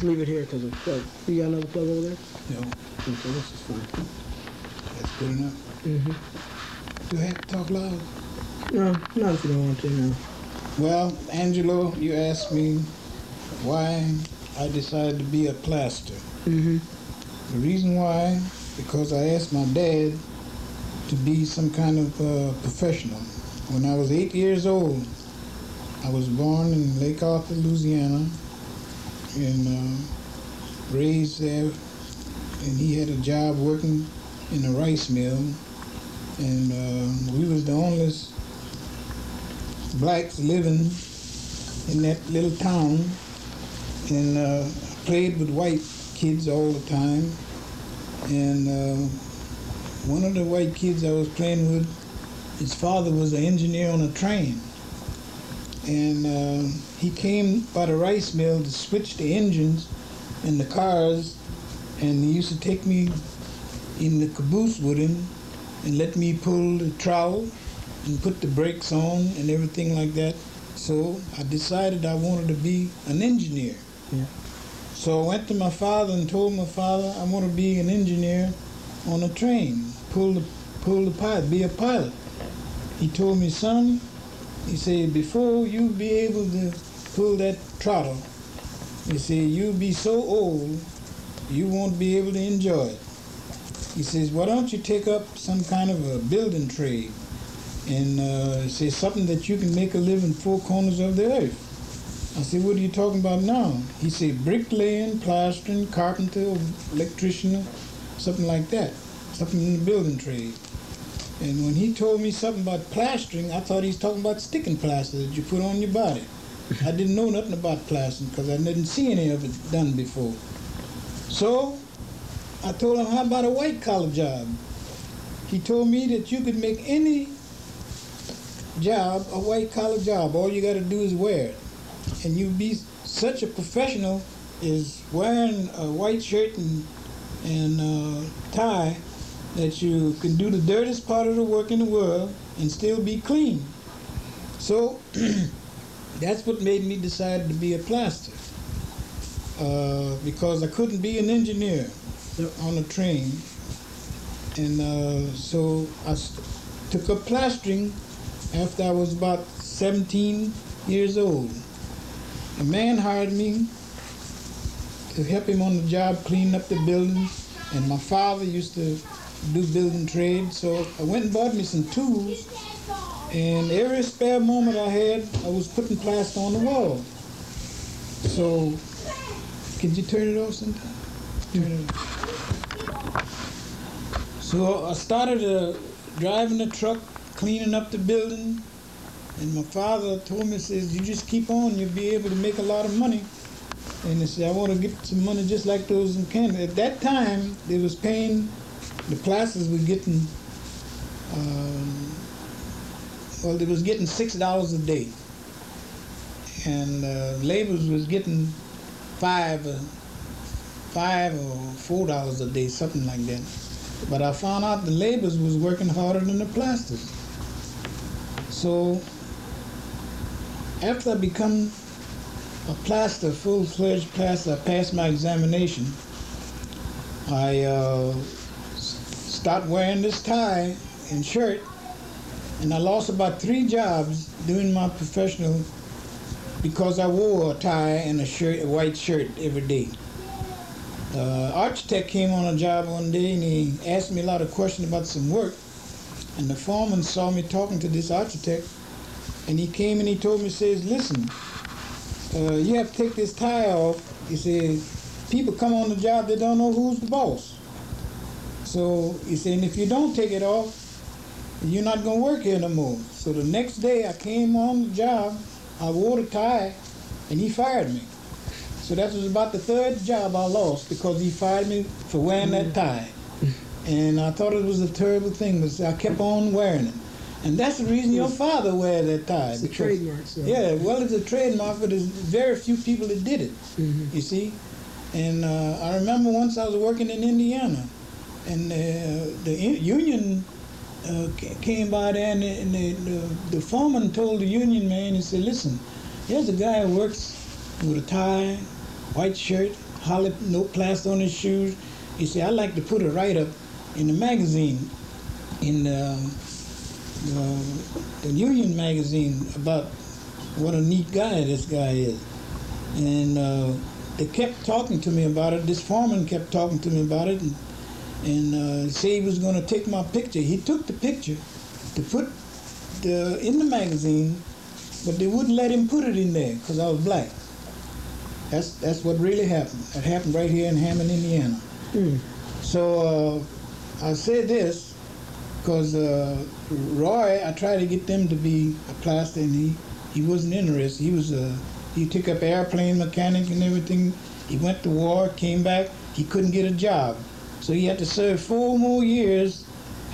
just leave it here because of plug. You got another plug over there? No. Okay, this is fine. That's good enough. Mm-hmm. Do I have to talk loud? No, not if you don't want to, no. Well, Angelo, you asked me why I decided to be a plaster. Mm-hmm. The reason why, because I asked my dad to be some kind of professional. When I was 8 years old, I was born in Lake Arthur, Louisiana, and raised there. And he had a job working in a rice mill, and we was the only blacks living in that little town, and played with white kids all the time. And one of the white kids I was playing with, his father was an engineer on a train, and he came by the rice mill to switch the engines in the cars, and he used to take me in the caboose with him and let me pull the trowel and put the brakes on and everything like that. So I decided I wanted to be an engineer. Yeah. So I went to my father and told my father I want to be an engineer on a train, pull the pilot, be a pilot. He told me, son, he said, before you be able to pull that throttle, he said, you'll be so old, you won't be able to enjoy it. He says, why don't you take up some kind of a building trade and say something that you can make a living four corners of the earth. I said, what are you talking about now? He said, bricklaying, plastering, carpenter, electrician, something like that, something in the building trade. And when he told me something about plastering, I thought he was talking about sticking plaster that you put on your body. I didn't know nothing about plastering because I didn't see any of it done before. So I told him, how about a white collar job? He told me that you could make any job a white collar job. All you got to do is wear it. And you'd be such a professional as wearing a white shirt and tie that you can do the dirtiest part of the work in the world and still be clean. So that's what made me decide to be a plaster. Because I couldn't be an engineer on a train. And so I took up plastering after I was about 17 years old. A man hired me to help him on the job, cleaning up the buildings, and my father used to do building trade, so I went and bought me some tools, and every spare moment I had, I was putting plaster on the wall. So, could you turn it off sometime? Turn it off. So I started driving the truck, cleaning up the building, and my father told me, says, you just keep on, you'll be able to make a lot of money. And he said, I want to get some money just like those in Canada. At that time, they was paying, the plasters were getting, they was getting $6 a day. And laborers was getting $5 or $4 a day, something like that. But I found out the laborers was working harder than the plasters. So after I become a plaster, full-fledged plaster, I passed my examination. I stopped wearing this tie and shirt, and I lost about 3 jobs doing my professional because I wore a tie and a shirt, a white shirt every day. Architect came on a job one day and he asked me a lot of questions about some work, and the foreman saw me talking to this architect, and he came and he told me, says, listen, you have to take this tie off. He said, people come on the job, they don't know who's the boss. So he said, and if you don't take it off, you're not going to work here no more. So the next day I came on the job, I wore the tie, and he fired me. So that was about the 3rd job I lost because he fired me for wearing that tie. And I thought it was a terrible thing, but I kept on wearing it. And that's the reason your father wears that tie. It's a trademark. So. Yeah, well, it's a trademark, but there's very few people that did it, you see. And I remember once I was working in Indiana, and the union came by there, and the foreman told the union man, he said, listen, here's a guy who works with a tie, white shirt, no plaster on his shoes. He said, I'd like to put a write-up in the magazine, in the Union magazine, about what a neat guy this guy is. And they kept talking to me about it. This foreman kept talking to me about it, and said he was going to take my picture. He took the picture to put in the magazine, but they wouldn't let him put it in there because I was black. That's what really happened. It happened right here in Hammond, Indiana. Mm. So I said this because Roy, I tried to get them to be a plaster, and he wasn't interested. He took up airplane mechanic and everything. He went to war, came back. He couldn't get a job, so he had to serve 4 more years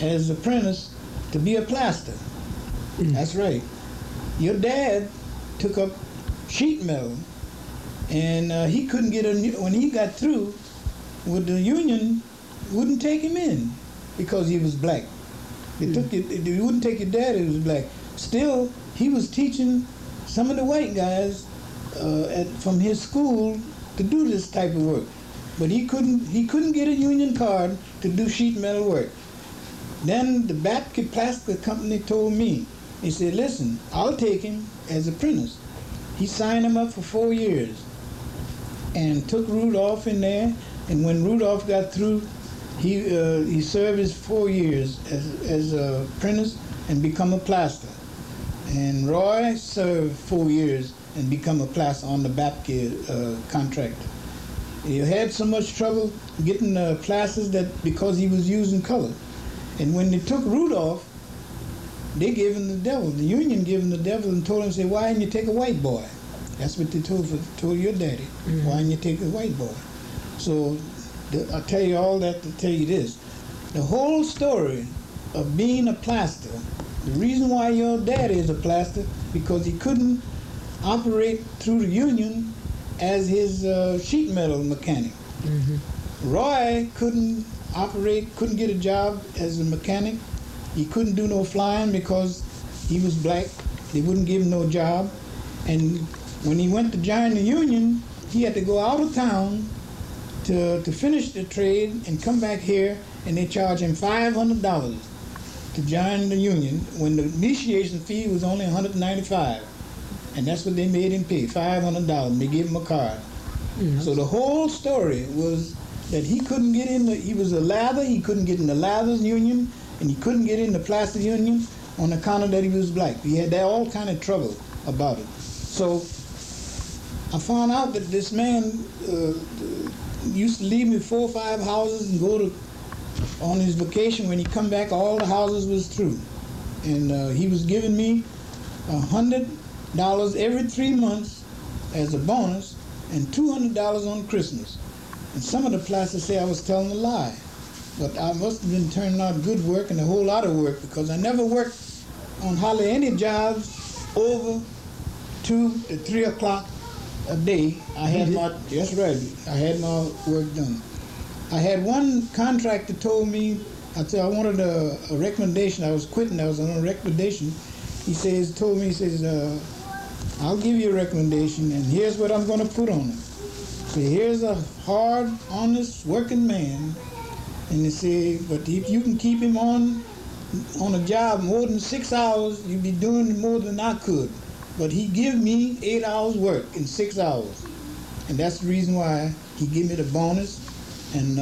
as apprentice to be a plaster. Mm. That's right. Your dad took up sheet metal, and he couldn't get when he got through with the union, wouldn't take him in because he was black. They wouldn't take your dad, he was black. Still, he was teaching some of the white guys from his school to do this type of work, but he couldn't get a union card to do sheet metal work. Then the Batke Plaster Company told me, he said, listen, I'll take him as apprentice. He signed him up for 4 years and took Rudolph in there, and when Rudolph got through, he served his 4 years as a apprentice and become a plaster. And Roy served 4 years and become a plaster on the Batke contract. He had so much trouble getting plasters because he was using color. And when they took Rudolph, they gave him the devil. The union gave him the devil and told him, say, why didn't you take a white boy? That's what they told your daddy. Mm-hmm. Why didn't you take a white boy? So I'll tell you all that to tell you this. The whole story of being a plaster, the reason why your daddy is a plaster, because he couldn't operate through the union as his sheet metal mechanic. Mm-hmm. Roy couldn't get a job as a mechanic. He couldn't do no flying because he was black. They wouldn't give him no job. And when he went to join the union, he had to go out of town to finish the trade and come back here, and they charged him $500 to join the union when the initiation fee was only $195. And that's what they made him pay, $500. They gave him a card. Mm-hmm. So the whole story was that he couldn't get in he was a lather, he couldn't get in the lathers union, and he couldn't get in the plaster union on account of that he was black. He had all kind of trouble about it. So I found out that this man used to leave me 4 or 5 houses and go on his vacation. When he come back, all the houses was through. And he was giving me $100 every 3 months as a bonus and $200 on Christmas. And some of the plasters say I was telling a lie. But I must have been turning out good work and a whole lot of work, because I never worked on hardly any jobs over 2 to 3 o'clock a day. That's right, I had my work done. I had one contractor told me, I wanted a recommendation. I was quitting, I was on a recommendation. He told me, I'll give you a recommendation, and here's what I'm going to put on it. So here's a hard, honest, working man. And they say, but if you can keep him on a job more than 6 hours, you'd be doing more than I could. But he give me 8 hours work in 6 hours. And that's the reason why he give me the bonus and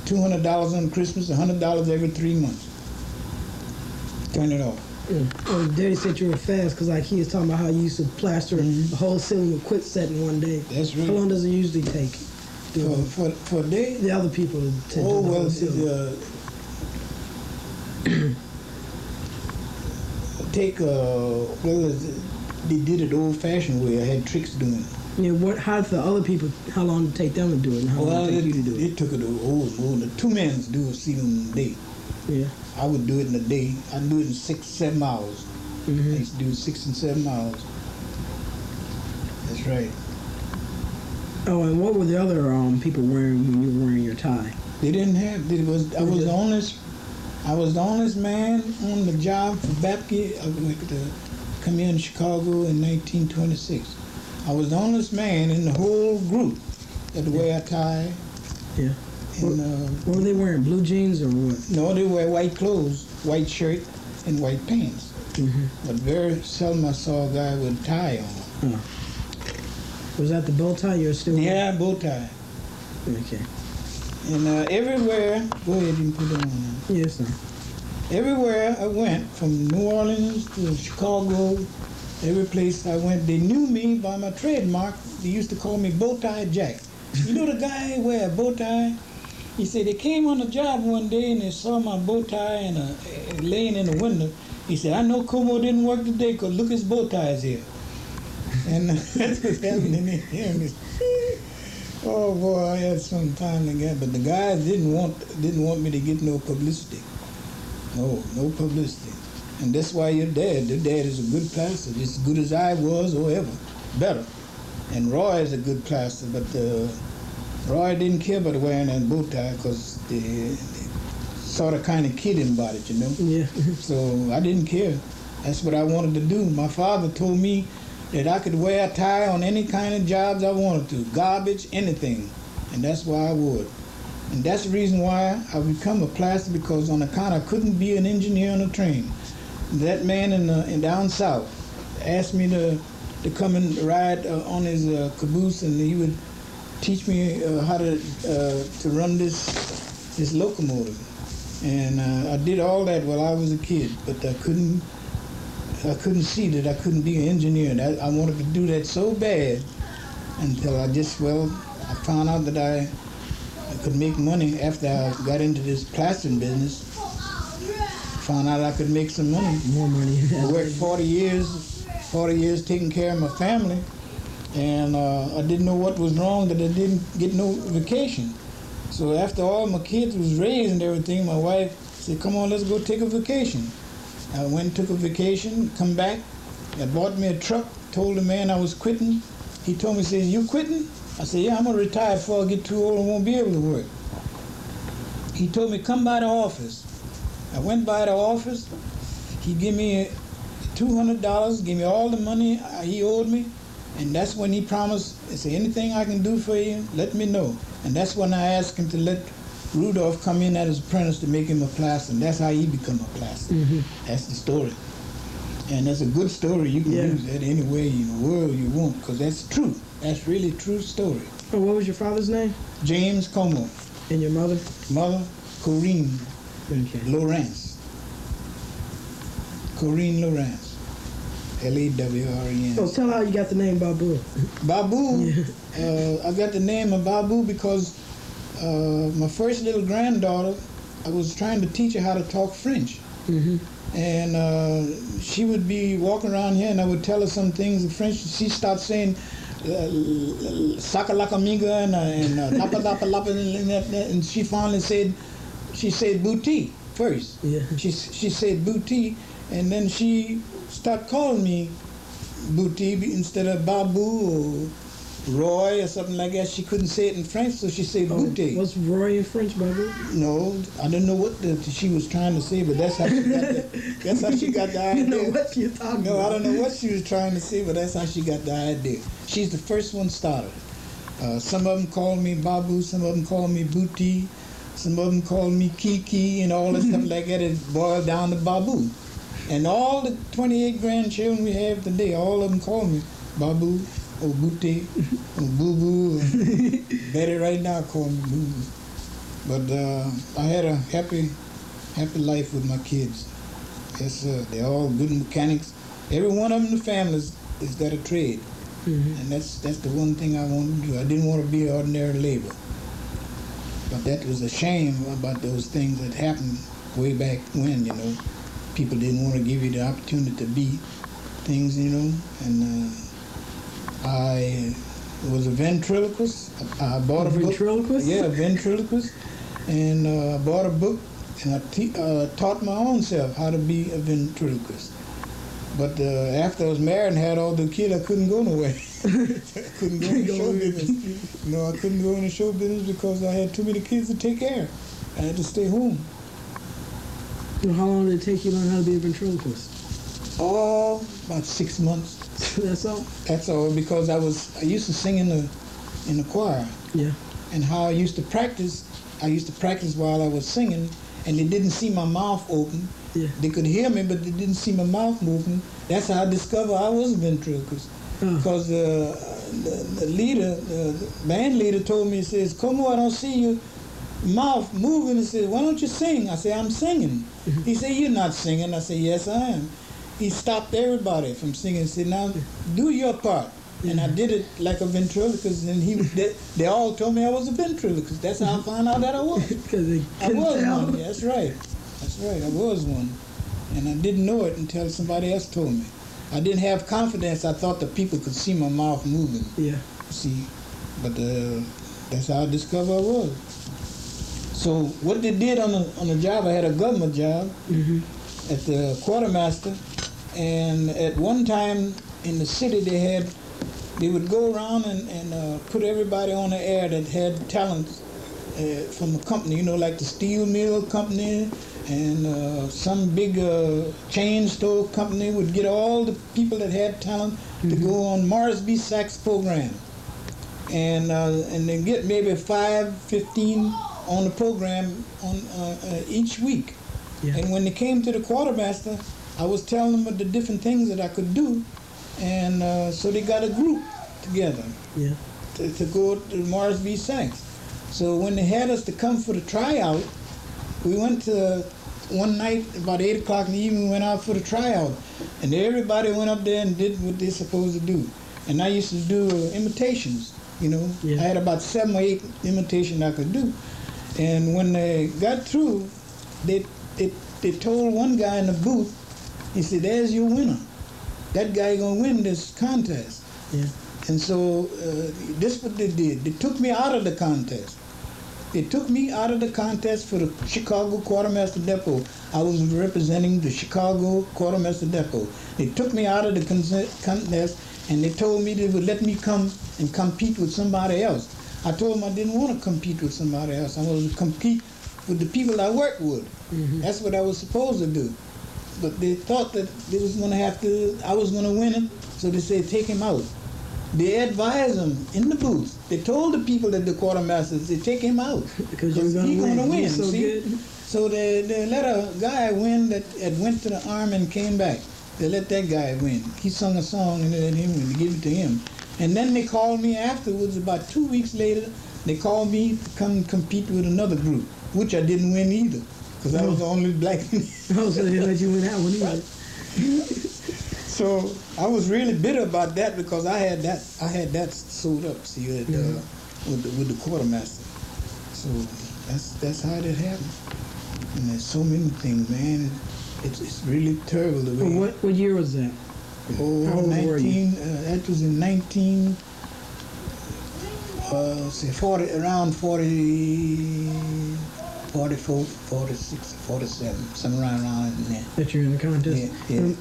$200 on Christmas, $100 every 3 months. Turn it off. Oh, Daddy said you were fast, because like he was talking about how you used to plaster the whole ceiling with quickset in one day. That's right. How long does it usually take? For a day? The other people to do the whole ceiling. They did it the old-fashioned way. I had tricks doing it. Yeah, how for other people, how long did it take them to do it, and how long did it take you to do it? It took it more than 2 men to do a ceiling in a day. Yeah. I would do it in a day. I'd do it in 6, 7 hours. Mm-hmm. I used to do 6 and 7 hours. That's right. Oh, and what were the other people wearing when you were wearing your tie? They didn't have. I was the honest man on the job for Batke. I went to come here in Chicago in 1926. I was the honest man in the whole group. that wear a tie. Yeah. And What were they wearing? Blue jeans or what? no, they wear white clothes, white shirt and white pants. But very seldom I saw a guy with a tie on. Oh. Was that the bow tie you're still wearing? Yeah, bow tie. Okay. And everywhere, go ahead and put it on now. Yes, sir. Everywhere I went, from New Orleans to Chicago, every place I went, they knew me by my trademark. They used to call me Bow Tie Jack. You know the guy who wear a bow tie? He said they came on the job one day and they saw my bow tie and laying in the window. He said, I know Como didn't work today because look, his bow tie is here. And that's what's happening here. Oh boy, I had some time to get, but the guys didn't want me to get no publicity. No publicity. And that's why your dad is a good plaster, as good as I was or ever, better. And Roy is a good plaster, but Roy didn't care about wearing that bow tie because they sort of kind of kid him about it, you know? Yeah. So I didn't care. That's what I wanted to do. My father told me that I could wear a tie on any kind of jobs I wanted to, garbage, anything. And that's why I would. And that's the reason why I become a plaster, because on account I couldn't be an engineer on a train. That man in down south asked me to come and ride on his caboose, and he would teach me how to run this locomotive. And I did all that while I was a kid, but I couldn't see that I couldn't be an engineer. And I wanted to do that so bad until I found out that I could make money after I got into this plastering business. Found out I could make some money. More money. I worked 40 years taking care of my family, and I didn't know what was wrong that I didn't get no vacation. So after all my kids was raised and everything, my wife said, come on, let's go take a vacation. I went and took a vacation, come back. I bought me a truck, told the man I was quitting. He told me, says, you quitting? I said, yeah, I'm going to retire before I get too old and won't be able to work. He told me, come by the office. I went by the office. He gave me $200, gave me all the money he owed me. And that's when he promised, he said, anything I can do for you, let me know. And that's when I asked him to let Rudolph come in as apprentice to make him a plaster, and that's how he become a plaster. That's the story. And that's a good story. You can use that any way in the world you want, because that's true. That's really true story. Oh, what was your father's name? James Como. And your mother? Mother, Corinne Lawrence. Corinne Lawrence. Lawrence. Oh, tell how you got the name Babu. Babu, I got the name of Babu because my first little granddaughter, I was trying to teach her how to talk French. And she would be walking around here and I would tell her some things in French. She started saying sakalakamiga and lapa lapa lapa, and she finally said booty first. She said booty, and then she started calling me Booty instead of Babu or Roy or something like that. She couldn't say it in French, so she said Booty. What's Roy in French, Babu? No, I don't know what she was trying to say, but that's how she got the idea. You know what you're talking about. No, I don't know what she was trying to say, but that's how she got the idea. She's the first one started. Some of them called me Babu, some of them called me Booty, some of them called me Kiki, and all that stuff like that. It boiled down to Babu. And all the 28 grandchildren we have today, all of them call me Babu, or Booty, or Boo Boo. Betty right now call me Boo Boo. But I had a happy life with my kids. Yes, sir. They're all good mechanics. Every one of them in the family has got a trade. And that's the one thing I wanted to do. I didn't want to be ordinary labor. But that was a shame about those things that happened way back when, you know. People didn't want to give you the opportunity to be things, you know. And I was a ventriloquist. I bought a book. Ventriloquist? Yeah, a ventriloquist. And I bought a book, and I taught my own self how to be a ventriloquist. But after I was married and had all the kids, I couldn't go nowhere. I couldn't go in the show business. No, I couldn't go in the show business because I had too many kids to take care of. I had to stay home. Well, how long did it take you to learn how to be a ventriloquist? Oh, about 6 months. That's all? That's all, because I used to sing in in the choir, Yeah. and how I used to practice. I used to practice while I was singing, and they didn't see my mouth open. Yeah. They could hear me, but they didn't see my mouth moving. That's how I discovered I was ventriloquist. Because the leader, the band leader, told me, he says, "Como, I don't see your mouth moving." He said, "Why don't you sing?" I said, "I'm singing." He said, "You're not singing." I said, "Yes, I am." He stopped everybody from singing and said, "Now do your part." And I did it like a ventriloquist, and they all told me I was a ventriloquist. That's how I found out that I was. Because they I couldn't was tell. one. That's right. That's right. I was one, and I didn't know it until somebody else told me. I didn't have confidence. I thought the people could see my mouth moving. Yeah. See, but that's how I discovered I was. So what they did on the job, I had a government job at the quartermaster, and at one time in the city they would go around and put everybody on the air that had talents from a company, you know, like the steel mill company and some big chain store company would get all the people that had talent to go on Morris B. Sachs program, and then get maybe 5, 15 on the program on each week. Yeah. And when they came to the quartermaster, I was telling them the different things that I could do, and so they got a group together Yeah. to go to Morris B. Sachs. So when they had us to come for the tryout, we went to one night about 8 o'clock in the evening. We went out for the tryout, and everybody went up there and did what they're supposed to do. And I used to do imitations. You know, Yeah. I had about 7 or 8 imitations I could do. And when they got through, they told one guy in the booth, he said, "There's your winner. That guy gonna win this contest." Yeah. And so this is what they did. They took me out of the contest. They took me out of the contest for the Chicago Quartermaster Depot. I was representing the Chicago Quartermaster Depot. They took me out of the contest, and they told me they would let me come and compete with somebody else. I told them I didn't want to compete with somebody else. I wanted to compete with the people I work with. That's what I was supposed to do. But they thought that they was going to I was going to win it, so they said, "Take him out." They advised him in the booth. They told the people at the quartermasters, they take him out Because you're he's going going to to win. You're so see? good. So they let a guy win that had went to the army and came back. They let that guy win. He sung a song and they let him win. They give it to him. And then they called me afterwards. About 2 weeks later, they called me to come compete with another group, which I didn't win either, because I was the only black. Oh, so they let you win that one either. So I was really bitter about that, because I had that sewed up, see, with the quartermaster. So that's how that happened. And there's so many things, man. It's really terrible the way. What year was that? Oh, How old were you? That was in 19. Say 40, around 40, 44, 46, 47, somewhere around in there. That you're in the contest? Yeah, yeah. And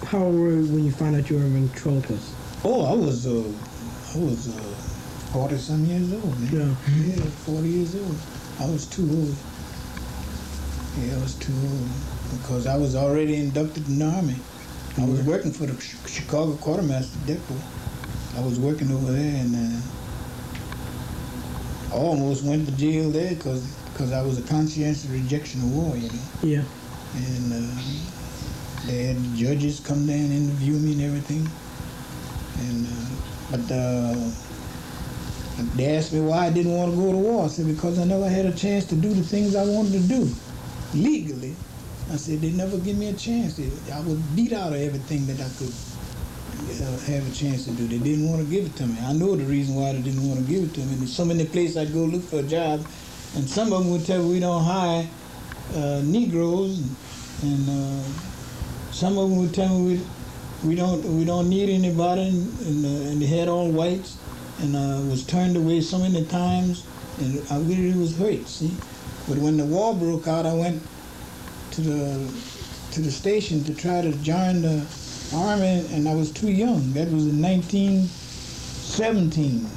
how old were you when you found out you were a ventriloquist? Oh, I was 40-some years old, man. Yeah. Yeah, 40 years old. I was too old. Yeah, I was too old, because I was already inducted in the Army. I was working for the Chicago Quartermaster Depot. I was working over there, and I almost went to jail there because I was a conscientious rejection of war, you know. Yeah. And they had judges come there and interview me and everything. And but they asked me why I didn't want to go to war. I said, because I never had a chance to do the things I wanted to do legally. I said, they never give me a chance. I was beat out of everything that I could have a chance to do. They didn't want to give it to me. I know the reason why they didn't want to give it to me. There's so many places I'd go look for a job, and some of them would tell me we don't hire Negroes, and some of them would tell me we don't need anybody, and they had all whites, and I was turned away so many times, and I really was hurt. See, but when the war broke out, I went to the station to try to join the Army, and I was too young. That was in 1917.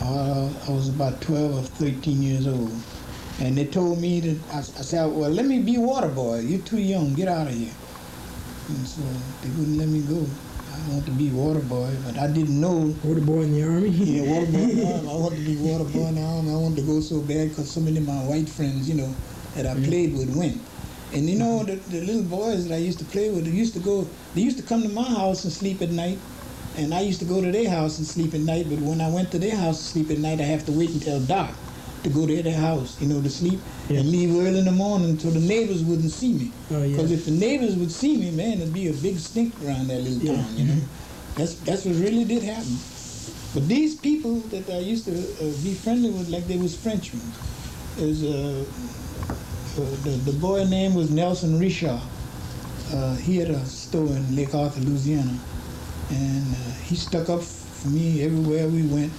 I was about 12 or 13 years old, and they told me that I said, well, let me be water boy. You're too young. Get out of here. And so they wouldn't let me go. I want to be water boy, but I didn't know. Water boy in the army. Yeah, water boy in the army. I wanted to be water boy in the army. I wanted to go so bad because so many of my white friends, that I played with went. And the little boys that I used to play with, they used to come to my house and sleep at night. And I used to go to their house and sleep at night, but when I went to their house to sleep at night, I have to wait until dark to go to their house, to sleep, and leave early in the morning so the neighbors wouldn't see me. Oh, yeah. Because if the neighbors would see me, man, there'd be a big stink around that little town, That's what really did happen. But these people that I used to be friendly with, like they was Frenchmen. There's the boy name was Nelson Richard. He had a store in Lake Arthur, Louisiana. And he stuck up for me everywhere we went.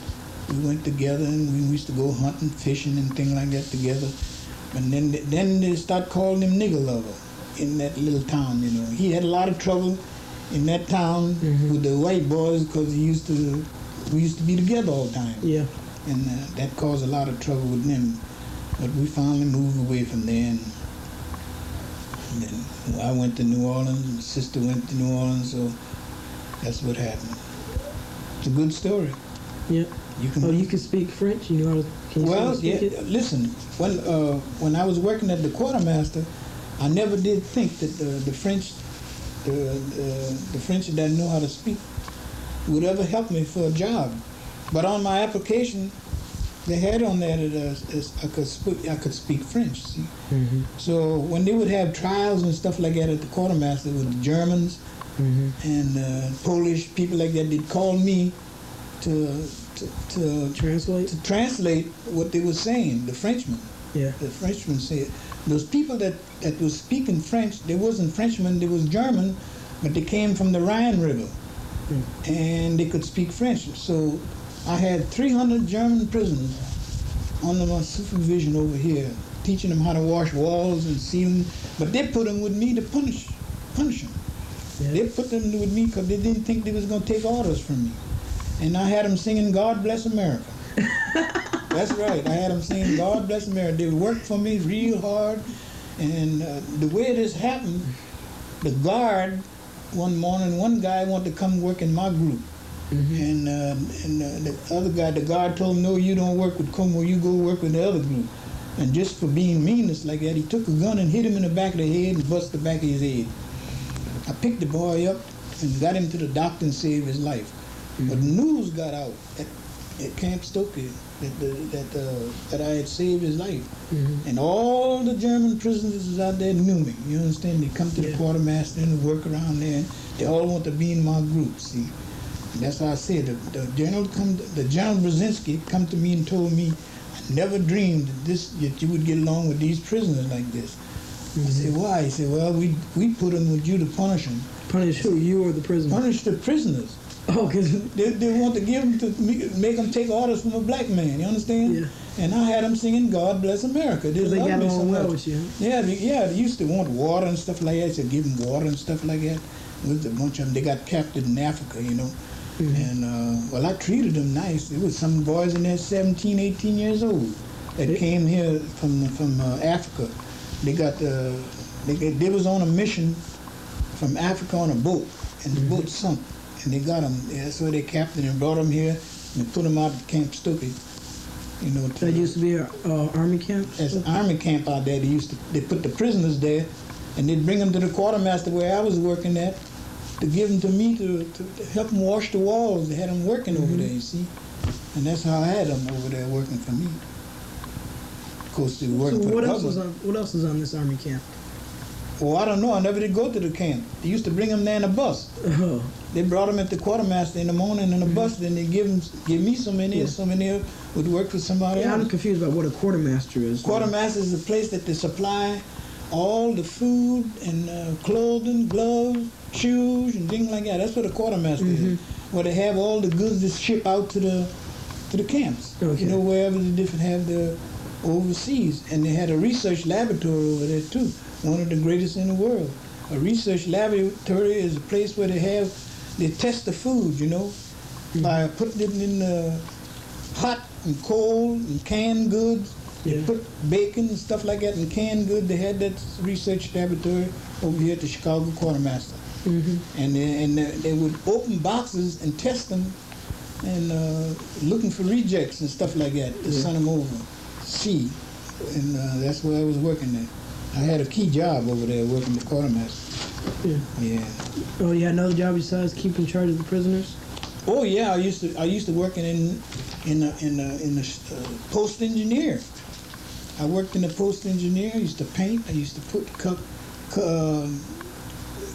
We went together, and we used to go hunting, fishing, and things like that together. And then they start calling him nigger lover in that little town. He had a lot of trouble in that town with the white boys because we used to be together all the time. Yeah. And that caused a lot of trouble with them. But we finally moved away from there. And then I went to New Orleans. My sister went to New Orleans, so. That's what happened. It's a good story. Yeah. You can speak French? You know how to, can you speak it? Listen, when I was working at the quartermaster, I never did think that the French that I know how to speak would ever help me for a job. But on my application, they had on there that I could speak French. See? Mm-hmm. So when they would have trials and stuff like that at the quartermaster with the Germans, and Polish people like that, they'd call me to translate what they were saying. The Frenchmen. Yeah. The Frenchmen said those people that was speaking French. They wasn't Frenchmen. They was German, but they came from the Rhine River, and they could speak French. So I had 300 German prisoners under my supervision over here, teaching them how to wash walls and seal them. But they put them with me to punish them. Yeah. They put them with me because they didn't think they was going to take orders from me. And I had them singing God Bless America. That's right. I had them singing God Bless America. They worked for me real hard. And the way this happened, the guard, one morning, one guy wanted to come work in my group. And the other guy, the guard told him, no, you don't work with Como, you go work with the other group. And just for being meanness like that, he took a gun and hit him in the back of the head and busted the back of his head. I picked the boy up and got him to the doctor and saved his life. But news got out at Camp Stokely that I had saved his life. And all the German prisoners was out there knew me. You understand? They come to the quartermaster and work around there. They all want to be in my group, see? And that's how I said, the General Brzezinski come to me and told me, I never dreamed that you would get along with these prisoners like this. I said, why? He said, well, we put them with you to punish them. Punish who? You or the prisoners? Punish the prisoners. Oh, because they want to give them to make them take orders from a black man. You understand? Yeah. And I had them singing "God Bless America." They got me so along well much. with you. Yeah, they used to want water and stuff like that. So give them water and stuff like that. With a bunch of them, they got captured in Africa, And well, I treated them nice. There was some boys in there, 17, 18 years old, that came here from Africa. They was on a mission from Africa on a boat, and the boat sunk, and they got them. That's where they captured and brought them here, and put them out at Camp Stokely. That used to be an army camp? That's an army camp out there. They put the prisoners there, and they'd bring them to the quartermaster where I was working at, to give them to me to help them wash the walls. They had them working over there, you see, and that's how I had them over there working for me. Of course, they were working for what the else government. what else was on this army camp? Well, I don't know. I never did go to the camp. They used to bring them there in a bus. Oh. They brought them at the quartermaster in the morning in a bus. Then they give me so many, so many would work for somebody else. I'm confused about what a quartermaster is. Quartermaster is a place that they supply all the food and clothing, gloves, shoes, and things like that. That's what a quartermaster is. Where they have all the goods that ship out to the camps. Okay. Wherever the different have the overseas. And they had a research laboratory over there too. One of the greatest in the world. A research laboratory is a place where they test the food, by putting it in hot and cold and canned goods. They put bacon and stuff like that in canned goods. They had that research laboratory over here at the Chicago Quartermaster. and they would open boxes and test them, and looking for rejects and stuff like that to send them over. And that's where I was working at. I had a key job over there working the quartermaster. Yeah. Oh, you had another job besides keeping charge of the prisoners? Oh yeah, I used to work in the post engineer. I worked in the post engineer. I used to paint. I used to put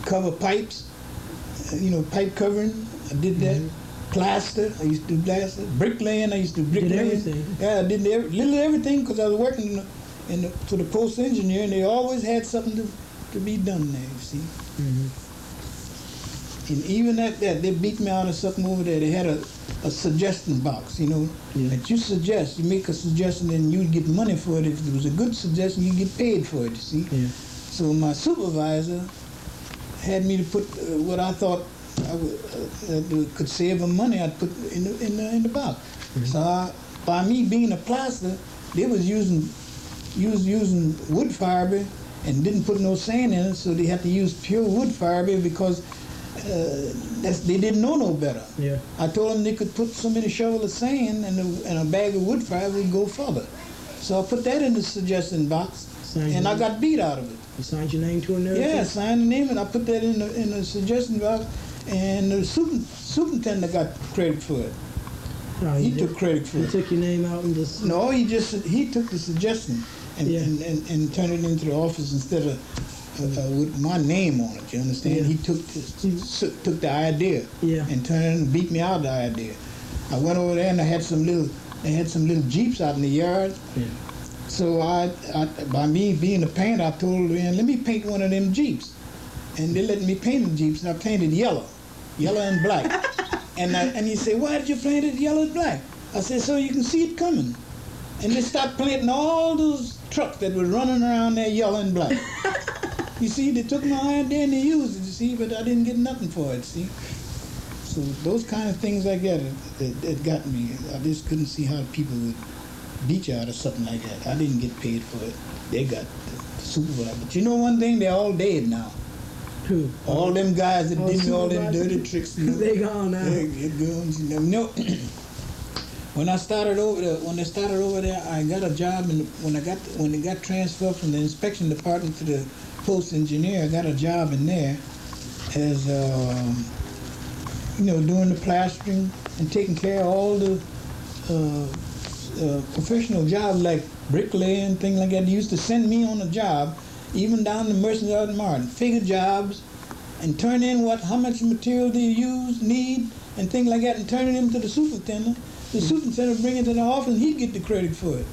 cover pipes. Pipe covering. I did that. Plaster. I used to do plaster. Bricklaying. I used to do bricklaying. Did everything. Yeah, I did little everything because I was working for the post engineer, and they always had something to be done there. You see. And even at that, they beat me out of something over there. They had a suggestion box, that you suggest. You make a suggestion and you get money for it. If it was a good suggestion, you get paid for it, you see. Yeah. So my supervisor had me to put what I thought could save them money. I'd put in the box. So by me being a plaster, they was using wood fiber and didn't put no sand in it, so they had to use pure wood fiber because they didn't know no better. Yeah. I told them they could put so many shovels of sand and a bag of wood fiber would go further. So I put that in the suggestion box, and I got beat out of it. You signed your name to it and everything? Yeah, I signed the name, and I put that in the suggestion box, and the superintendent got credit for it. Oh, He took credit for He it. took your name out and just... No, he took the suggestion and turned it into the office instead of with my name on it. You understand? Yeah. He took the idea and turned it and beat me out of the idea. I went over there and they had some little jeeps out in the yard. Yeah. So I by me being a painter, I told them, let me paint one of them jeeps, and they let me paint the jeeps, and I painted yellow and black. And he said, why did you paint it yellow and black? I said, so you can see it coming. And they stopped painting all those trucks that were running around there yellow and black. You see, they took my idea and they used it, you see, but I didn't get nothing for it, see. So those kind of things like that, it got me. I just couldn't see how people would beat you out of something like that. I didn't get paid for it. They got the supervisor. But you know one thing, they're all dead now. Who? All them guys that did me all them supervisors? dirty tricks. They gone now. They're gone. When they started over there, I got a job, and when they got transferred from the inspection department to the post engineer, I got a job in there as doing the plastering and taking care of all the professional jobs like bricklaying, things like that. They used to send me on a job, even down to Merchants Yard and Martin, figure jobs, and turn in how much material they need, and things like that, and turn it into the superintendent. The superintendent bring it to the office, and he'd get the credit for it.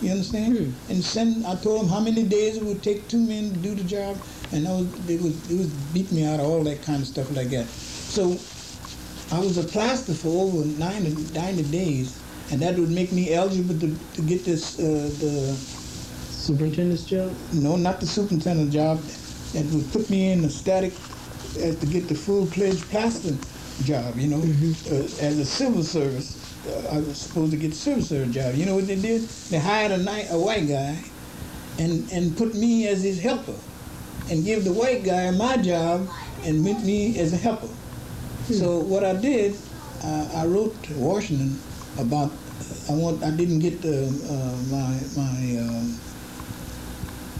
You understand? And I told him how many days it would take 2 men to do the job, and it was beat me out of all that kind of stuff like that. So I was a plaster for over 90 days, and that would make me eligible to get this the Superintendent's job? No, not the superintendent job. That would put me in the static to get the full-fledged plaster job. As a civil service. I was supposed to get a civil service job. You know what they did? They hired a white guy and put me as his helper and give the white guy my job and put me as a helper. So what I did, I wrote to Washington about I didn't get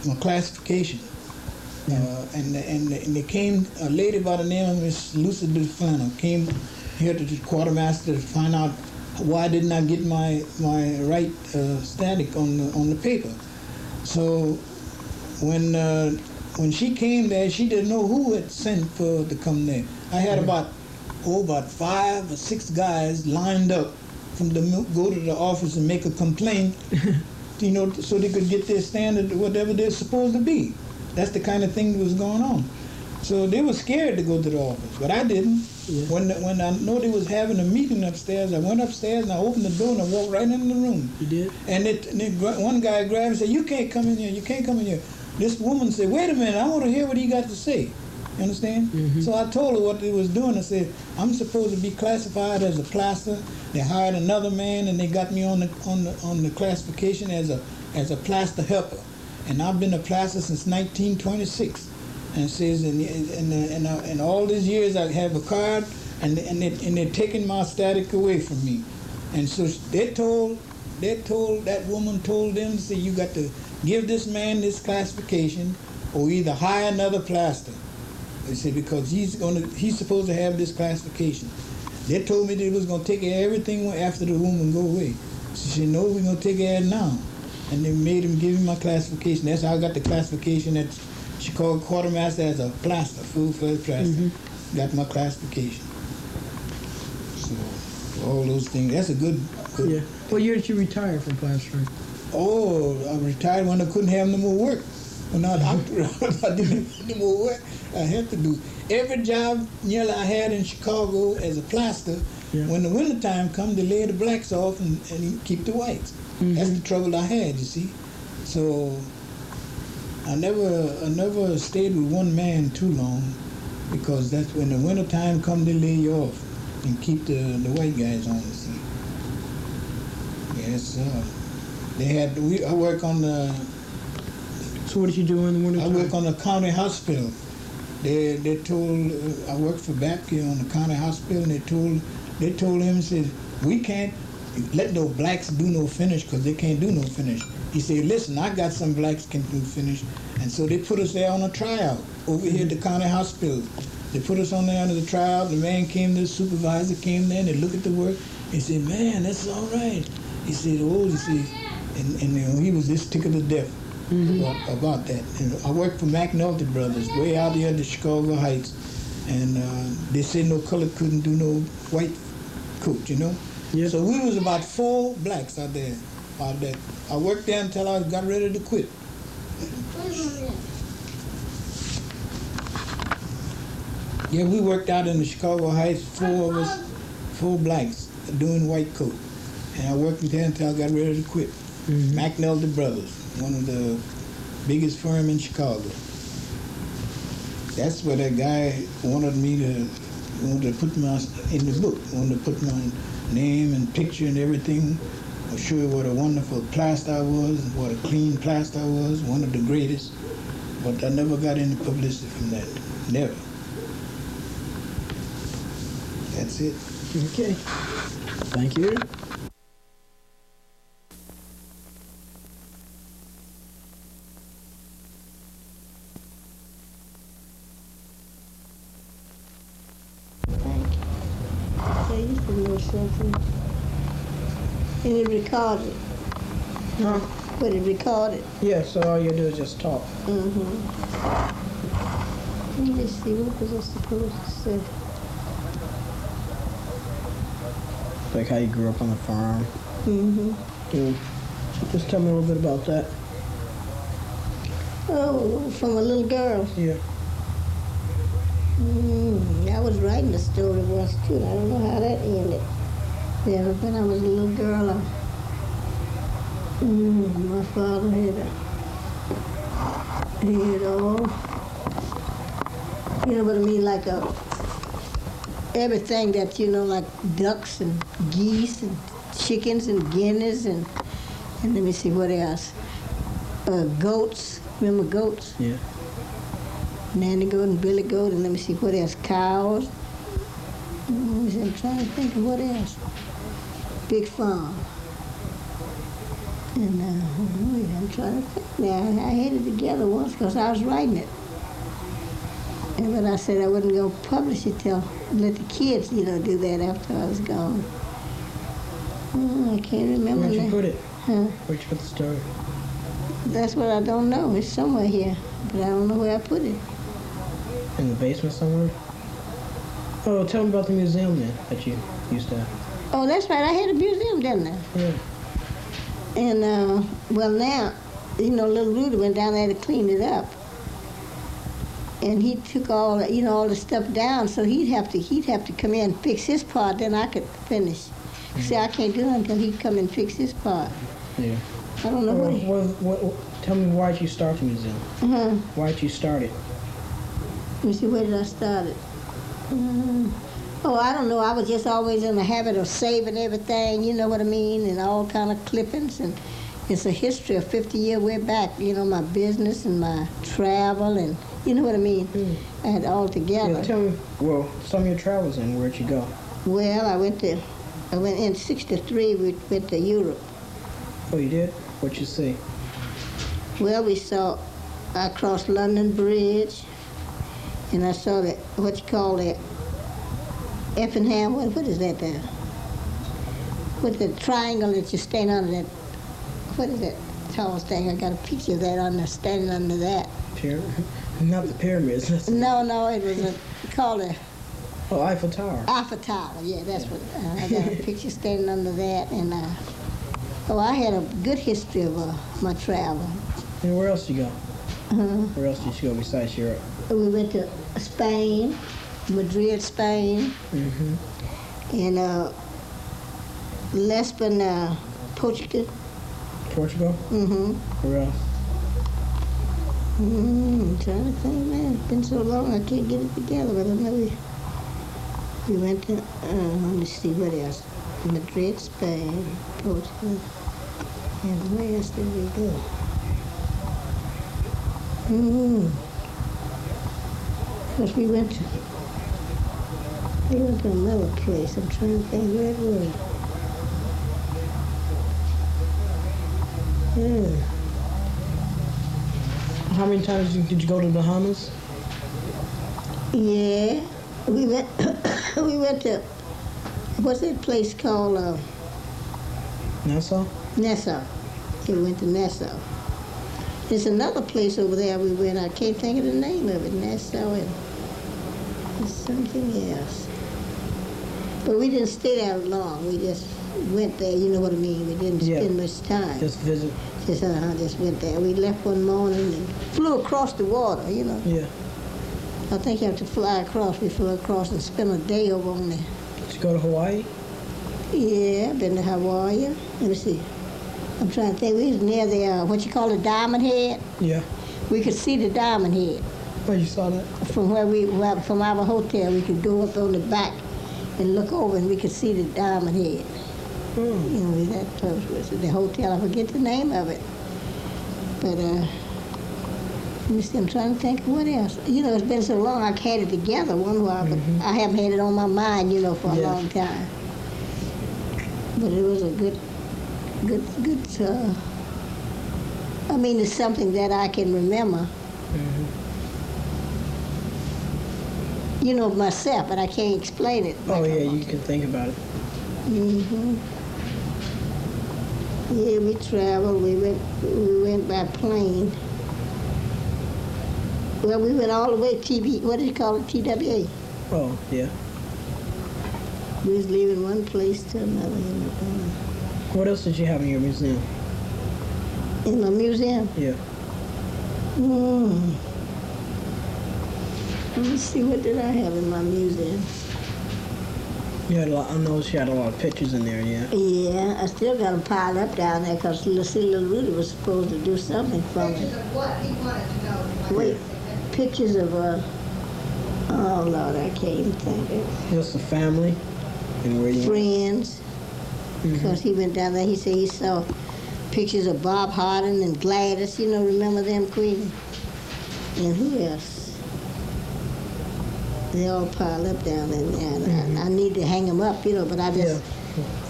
my classification. And there came a lady by the name of Miss Lucy DeFano came here to the quartermaster to find out why didn't I get my right static on the paper. So when she came there, she didn't know who had sent for her to come there. I had about 5 or 6 guys lined up from go to the office and make a complaint, so they could get their standard, whatever they're supposed to be. That's the kind of thing that was going on. So they were scared to go to the office, but I didn't. Yeah. When I know they was having a meeting upstairs, I went upstairs and I opened the door and I walked right in the room. You did? And one guy grabbed me and said, "You can't come in here, you can't come in here." This woman said, "Wait a minute, I want to hear what he got to say." You understand? Mm-hmm. So I told her what they was doing. I said, "I'm supposed to be classified as a plaster." They hired another man and they got me on the classification as a plaster helper. And I've been a plaster since 1926. and says, in all these years I have a card, and they're taking my static away from me. And so that woman told them, say, you got to give this man this classification, or either hire another plaster. They said, because he's supposed to have this classification. They told me they was gonna take care of everything after the woman go away. She said, no, we're gonna take care of it now. And they made him give me my classification. That's how I got the classification at Chicago Quartermaster as a plaster, full-fledged plaster. Got my classification. So all those things. That's a good. Yeah. What year did you retire from plastering? Oh, I retired when I couldn't have no more work. When I didn't have no more work, I had to do every job nearly I had in Chicago as a plaster. Yeah. When the wintertime come, they lay the blacks off and keep the whites. That's the trouble I had, you see. So I never stayed with one man too long, because that's when the wintertime come, they lay you off and keep the white guys on, you see. Yes, I work on the. So what did you do in the winter I time? work on the county hospital. They told I worked for Bapke on the county hospital, and they told him, said, we can't let no blacks do no finish because they can't do no finish. He said, listen, I got some blacks can do finish, and so they put us there on a tryout over here at the county hospital. They put us on there under the tryout. The man came, the supervisor came there, and they looked at the work. He said, man, that's all right. He said, oh, you see, and he was just tickled to death about that. And I worked for McNulty Brothers, way out there in the Chicago Heights, and they said no color couldn't do no white coat, you know. Yeah. So we was about 4 blacks out there. I worked there until I got ready to quit. Yeah, we worked out in the Chicago Heights, 4 of us, 4 blacks doing white coat. And I worked there until I got ready to quit. McNulty Brothers, one of the biggest firm in Chicago. That's where that guy wanted to put me in the book, wanted to put my name and picture and everything, or show you what a wonderful plaster I was, what a clean plaster I was, one of the greatest. But I never got any publicity from that, never. That's it. Okay. Thank you. They used to know something. And it recorded. Huh? But it recorded. Yeah, so all you do is just talk. Let me see, what was I supposed to say? Like how you grew up on the farm. Yeah. Just tell me a little bit about that. Oh, from a little girl. Yeah. I was writing a story once too. I don't know how that ended. Yeah, when I was a little girl, my father had all, you know what I mean, like everything that, you know, like ducks and geese and chickens and guineas and let me see what else. Goats, remember goats? Yeah. Nanny goat and Billy goat, and let me see what else. Cows. I'm trying to think of what else. Big farm. And I'm trying to think now. I had it together once because I was writing it. And but I said I wasn't going to publish it till let the kids, you know, do that after I was gone. I can't remember. Where'd you put it? Huh? Where'd you put the story? That's what I don't know. It's somewhere here, but I don't know where I put it. In the basement somewhere? Oh, tell me about the museum then that you used to have. Oh, that's right. I had a museum, didn't I? Yeah. And, well, now, you know, little Rudy went down there to clean it up. And he took all, you know, all the stuff down, so he'd have to come in and fix his part, then I could finish. See, I can't do it until he'd come and fix his part. Yeah. I don't know what tell me why did you start the museum? Why did you start it? Let me see, where did I start it? Oh, I don't know. I was just always in the habit of saving everything, you know what I mean, and all kind of clippings. And it's a history of 50 years way back, you know, my business and my travel and You know what I mean? Mm. And all together. Yeah, tell me, well, some of your travels and where'd you go? Well, I went in '63. We went to Europe. Oh, you did? What'd you see? Well, I crossed London Bridge, and I saw that, what you call that, Effingham, what is that there? With the triangle that you stand under that, what is that tall thing? I got a picture of that on there, standing under that. Not the pyramids. That's No, it was called a Oh, Eiffel Tower. Eiffel Tower, yeah, that's what, I got a picture standing under that, and, I had a good history of my travel. And where else did you go? Uh-huh. Where else did you go besides Europe? We went to Spain, Madrid, Spain, Mm-hmm. and Lisbon, Portugal. Portugal? Mm-hmm. Where else? I'm trying to think, man. It's been so long I can't get it together, but I know we went to, let me see, what else? Madrid, Spain, Portugal, and where else did we go? Because we went to another place. I'm trying to think where it was. Yeah. How many times did you go to the Bahamas? Yeah, we went. We went to what's that place called? Nassau? Nassau. Yeah, we went to Nassau. There's another place over there we went. I can't think of the name of it. Nassau and something else. But we didn't stay there long. We just went there. You know what I mean? We didn't spend much time. Just visit. Just went there. We left one morning and flew across the water. You know. Yeah. I think you have to fly across. We flew across and spent a day over on there. Did you go to Hawaii? Yeah, I've been to Hawaii. Let me see. I'm trying to think. We was near the, what you call the Diamond Head. Yeah. We could see the Diamond Head. Oh, you saw that? From our hotel, we could go up on the back and look over and we could see the Diamond Head. You know, we that close with the hotel. I forget the name of it. But, let me see, I'm trying to think of what else. You know, it's been so long, I had it together one while, but I haven't had it on my mind, you know, for a long time. But it was a good, I mean, it's something that I can remember. You know, myself, but I can't explain it. Oh, yeah, you can think about it. Yeah, we traveled. We went by plane. Well, we went all the way to what do you call it, TWA? Oh, yeah. We was leaving one place to another. What else did you have in your museum? In my museum? Yeah. Let me see, what did I have in my museum? You had a lot, I noticed you had a lot of pictures in there, yeah. Yeah, I still got them piled up down there because little Rudy was supposed to do something from it. Pictures of what? He wanted to know. Wait, pictures of, oh Lord, I can't even think of it. Just the family and where you went. Friends, because he went down there, he said he saw pictures of Bob Hardin and Gladys, you know, remember them, Queenie? And who else? They all piled up down there, and I need to hang them up, you know, but I just,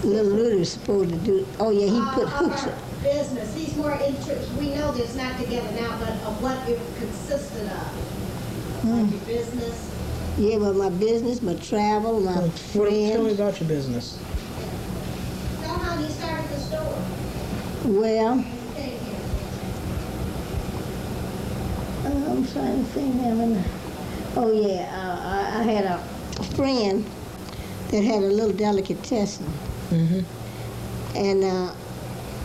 little Rudy was supposed to do, oh yeah, he put hooks up. Business. He's more interested. We know this not together now, but of what it consisted of. Like your business. Yeah, but my business, my travel, my Tell me friends. about your business. Tell how you started the store. Well, Thank you. I'm trying to think now. Oh yeah, I had a friend that had a little delicatessen, and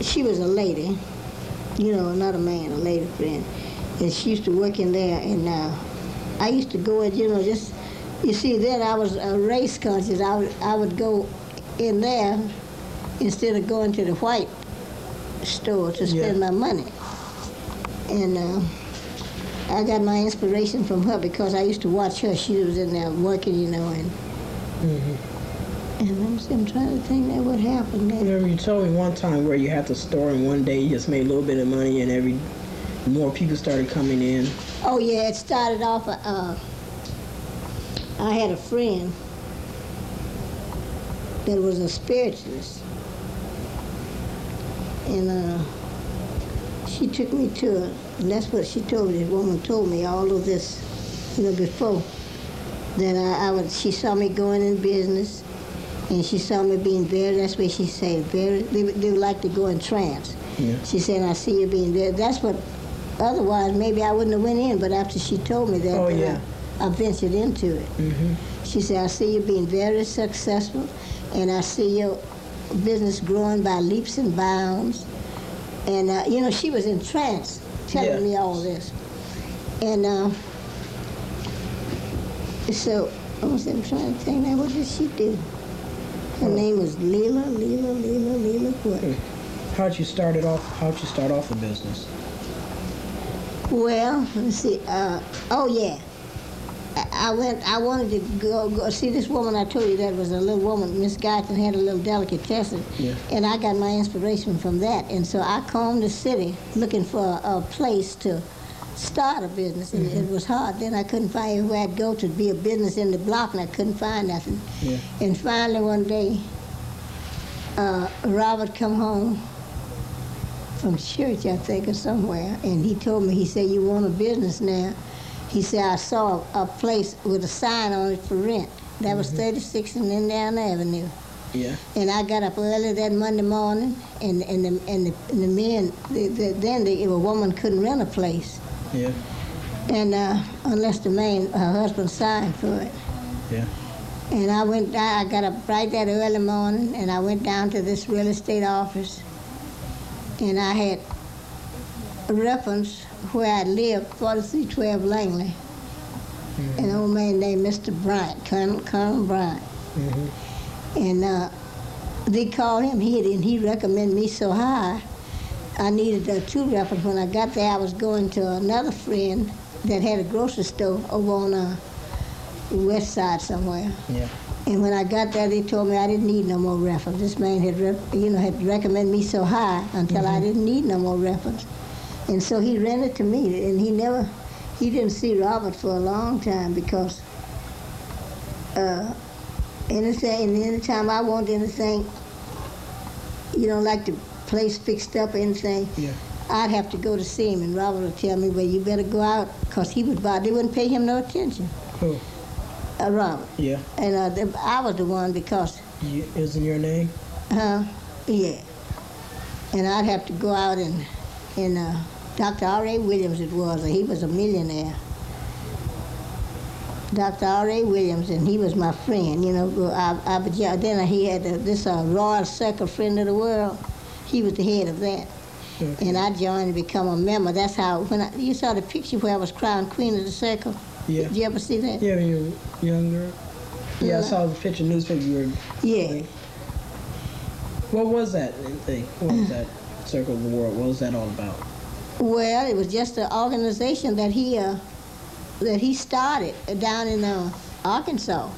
she was a lady, you know, not a man, a lady friend, and she used to work in there, and I used to go and, you know, just, you see, then I was race conscious. I would go in there instead of going to the white store to spend my money, and I got my inspiration from her because I used to watch her. She was in there working, you know, and I'm trying to think now what happened there. Remember you told me one time where you had the store and one day you just made a little bit of money and more people started coming in. Oh yeah, it started off. I had a friend that was a spiritualist, and she took me to her, and that's what she told me. The woman told me all of this, before. That she saw me going in business, and she saw me being very. That's what she said. Very. They would like to go in trance. Yeah. She said, "I see you being very." That's what. Otherwise, maybe I wouldn't have went in. But after she told me that, Oh, yeah. I ventured into it. Mm-hmm. She said, "I see you being very successful, and I see your business growing by leaps and bounds." And she was in trance, telling me all this. And so I'm trying to think now, what did she do? Her name was Leela what? How'd you start off the business? Well, let's see. Oh yeah, I wanted to go see this woman. I told you that was a little woman. Miss Guyton had a little delicatessen, Yeah. and I got my inspiration from that. And so I combed the city looking for a place to start a business, and it was hard. Then I couldn't find where I'd go to be a business in the block, and I couldn't find nothing. Yeah. And finally one day, Robert come home from church, I think, or somewhere, and he told me, he said, "You want a business now?" He said, "I saw a place with a sign on it for rent." That was 36 and Indiana Avenue. Yeah. And I got up early that Monday morning, and the men, a woman couldn't rent a place. Yeah. And unless her husband signed for it. Yeah. And I got up right that early morning, and I went down to this real estate office, and I had a reference where I lived, 4312 Langley. An old man named Mr. Bryant, Colonel Bryant. And they called him, he recommended me so high. I needed two references. When I got there, I was going to another friend that had a grocery store over on the west side somewhere. Yeah. And when I got there, they told me I didn't need no more reference. This man had recommended me so high until I didn't need no more reference. And so he rented to me, and he didn't see Robert for a long time because anytime I wanted anything, like the place fixed up or anything, Yeah. I'd have to go to see him, and Robert would tell me, "Well, you better go out," because they wouldn't pay him no attention. Who? Robert. Yeah. And I was the one because, Isn't your name? yeah. And I'd have to go out and Dr. R.A. Williams it was, he was a millionaire. Dr. R.A. Williams, and he was my friend, then he had this Royal Circle Friend of the World. He was the head of that. Okay. And I joined and become a member. That's how, you saw the picture where I was crowned Queen of the Circle? Yeah. Did you ever see that? Yeah, when you were younger. Yeah, I saw the picture, newspaper. You were. Yeah. What was that thing? What was that Circle of the World? What was that all about? Well, it was just an organization that he started down in Arkansas.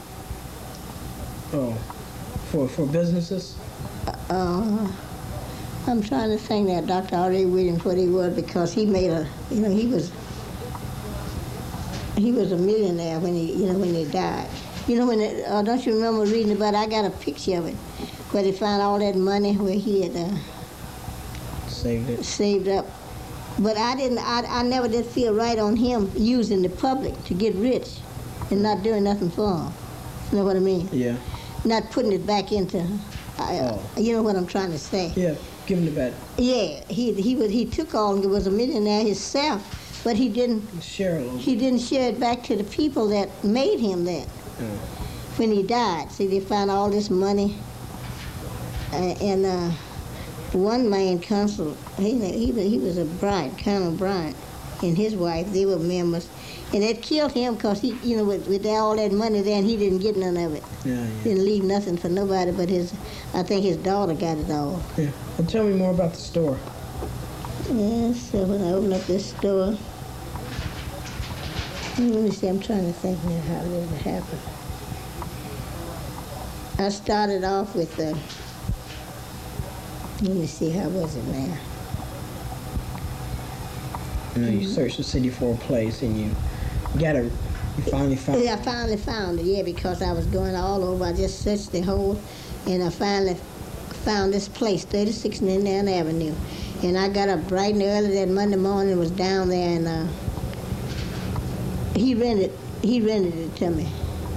Oh, for businesses? I'm trying to think that Dr. R.A. Williams what he was, because he made he was a millionaire when he died. Don't you remember reading about it? I got a picture of it where they found all that money where he had saved up. But I never did feel right on him using the public to get rich and not doing nothing for them. You know what I mean? Yeah. Not putting it back into, you know what I'm trying to say. Yeah, give him the bet. Yeah, he took all, and was a millionaire himself, but he didn't Share a little. he didn't share it back to the people that made him that. When he died, see, they found all this money, and one man consul, he was a Bryant, Colonel Bryant, and his wife, they were members, and it killed him because he, with all that money there, and he didn't get none of it. Yeah. Didn't leave nothing for nobody but I think his daughter got it all. Yeah. And tell me more about the store. Yeah, so when I opened up this store, let me see, I'm trying to think now how it ever happened. I started off with, let me see, how was it now? You know, you searched the city for a place, and you finally found it. Yeah, I finally found it, yeah, because I was going all over. I just searched the whole, and I finally found this place, 36 Indiana Avenue. And I got up bright and early that Monday morning, was down there, and he rented it to me.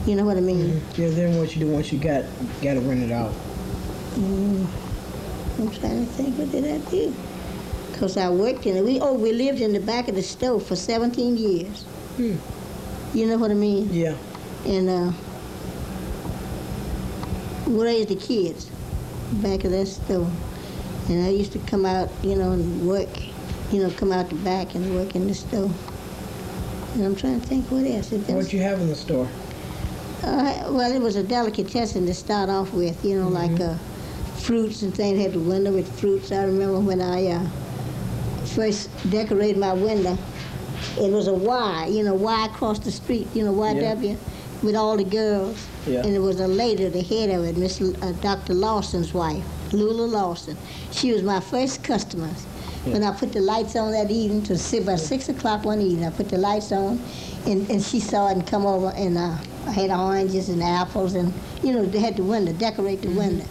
You know what I mean? Yeah, then what you do once you got it rented out? I'm trying to think, what did I do? Because I worked in it. We lived in the back of the stove for 17 years. You know what I mean? Yeah. And we raised the kids back of that stove. And I used to come out, and work, come out the back and work in the stove. And I'm trying to think what else. What you have in the store? Well, it was a delicatessen to start off with, like fruits and things. Had the window with fruits. I remember when I first decorated my window, it was a Y, Y across the street, YW, with all the girls. Yeah. And it was a lady, the head of it, Miss Dr. Lawson's wife, Lula Lawson. She was my first customer. Yeah. When I put the lights on that evening, about 6 o'clock one evening, I put the lights on, and she saw it and come over, and I had oranges and apples, and, they had the window, decorate the window.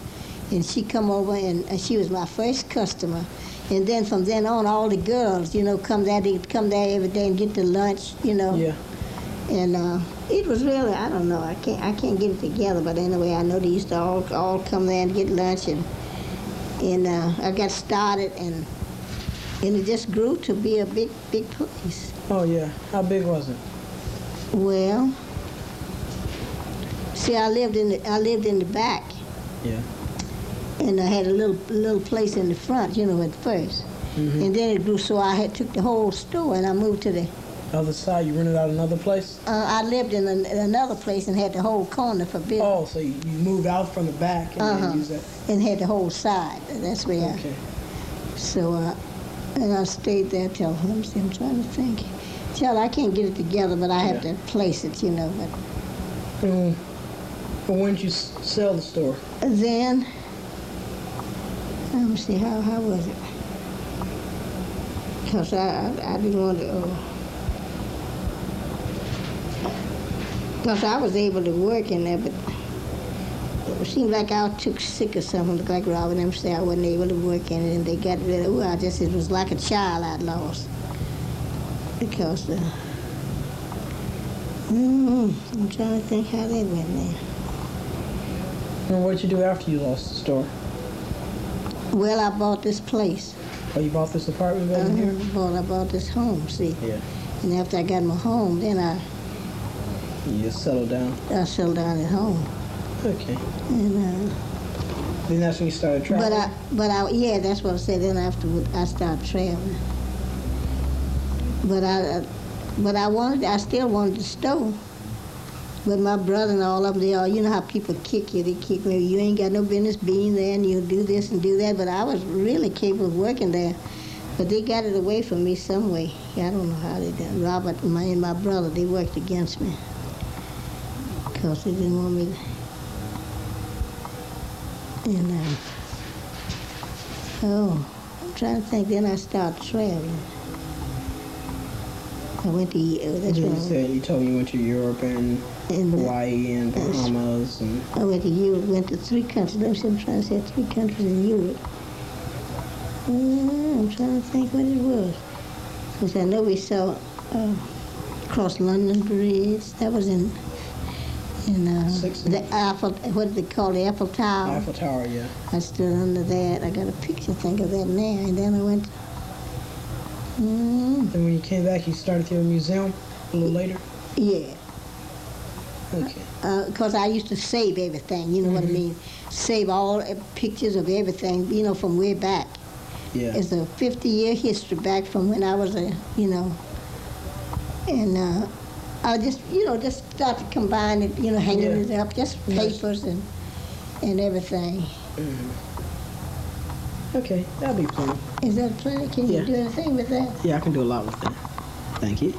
And she come over, and she was my first customer. And then from then on, all the girls, come there. They'd come there every day and get the lunch, Yeah. And it was really, I don't know, I can't get it together, but anyway, I know they used to all come there and get lunch, and I got started, and it just grew to be a big place. Oh yeah. How big was it? Well, see, I lived in the back. Yeah. And I had a little place in the front, at first. And then it grew, so I took the whole store, and I moved to the Other side, you rented out another place? I lived in another place and had the whole corner for business. Oh, so you moved out from the back and then used that? And had the whole side. That's where Okay. So, and I stayed there till, let me see, I'm trying to think. Child, I can't get it together, but I have to place it, But But when did you sell the store? then, let me see, how was it? Because I didn't want to, because I was able to work in there, but it seemed like I took sick or something, looked like Robert and them say I wasn't able to work in it, and they got rid of it. It was like a child I'd lost. Because, I'm trying to think how that went there. And what did you do after you lost the store? Well, I bought this place. Oh, you bought this apartment building here? I bought this home, see. Yeah. And after I got my home, then You just settled down? I settled down at home. Okay. And, Then that's when you started traveling? yeah, that's what I said. Then afterward, I started traveling. But I still wanted the stove. But my brother and all of them, they all, you know how people kick you. They kick me. You ain't got no business being there, and you do this and do that. But I was really capable of working there. But they got it away from me some way. I don't know how they did. Robert and my brother, they worked against me because they didn't want me to. And I'm trying to think. Then I started traveling. I went to You told me you went to Europe and Hawaii and Bahamas. And I went to Europe, went to 3 countries. I'm trying to say 3 countries in Europe. I'm trying to think what it was. Because I know we saw across London Bridge. That was in the Eiffel, what do they call the Eiffel Tower? Eiffel Tower, yeah. I stood under that. I got a picture, think of that now. And then I went. And when you came back, you started to a museum a little later? Yeah. Okay. Because I used to save everything, you know what I mean? Save all pictures of everything, from way back. Yeah. It's a 50-year history back from when I was and I just, just start to combine it, hanging it up, just papers and everything. Okay, that'll be plenty. Is that plenty? Can you do anything with that? Yeah, I can do a lot with that. Thank you.